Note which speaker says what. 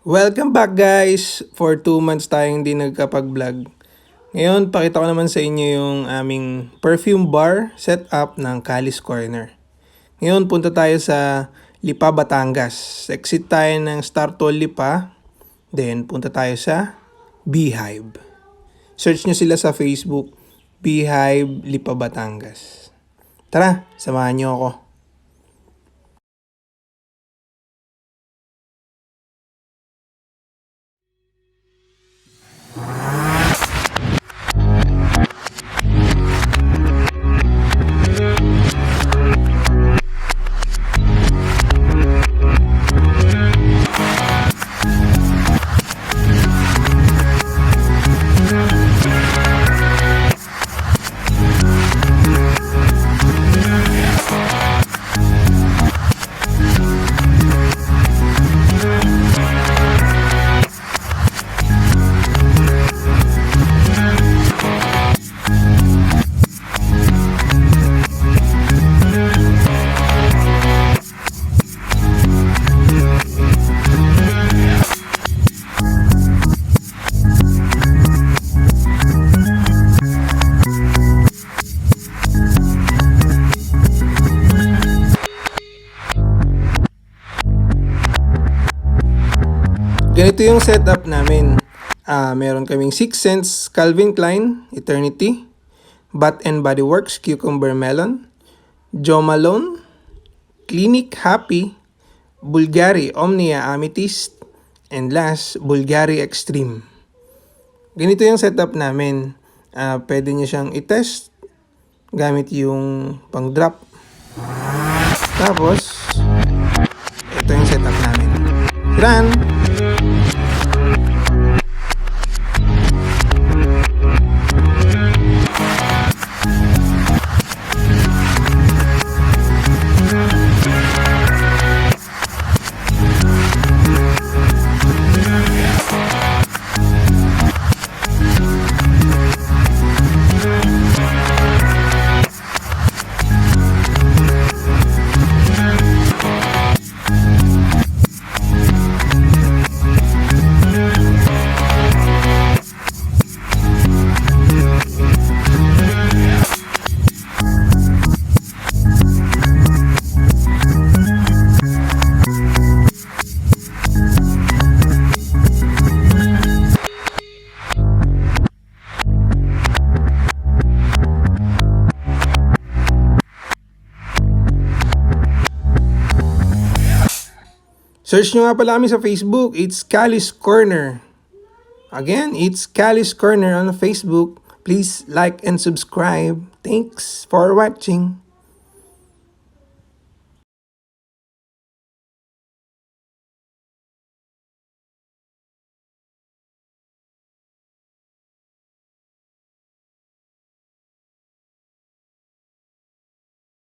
Speaker 1: Welcome back guys! For 2 months tayong hindi nagkapag-vlog. Ngayon, pakita ko naman sa inyo yung aming perfume bar setup ng Kally's Corner. Ngayon, punta tayo sa Lipa, Batangas. Exit tayo ng Star Toll Lipa. Then, punta tayo sa Beehive. Search nyo sila sa Facebook, Beehive, Lipa, Batangas. Tara, samahan nyo ako. Ganito yung setup namin. Meron kaming 6 cents Calvin Klein Eternity, Bath and Body Works Cucumber Melon, Jomalone, Clinique Happy, Bvlgari Omnia Amethyst, and last, Bvlgari Xtreme. Ganito yung setup namin. Pwede nyo siyang i-test gamit yung pang drop. Tapos, ito yung setup namin. Run! Search nyo nga pala kami sa Facebook. It's Kally's Corner. Again, it's Kally's Corner on Facebook. Please like and subscribe. Thanks for watching.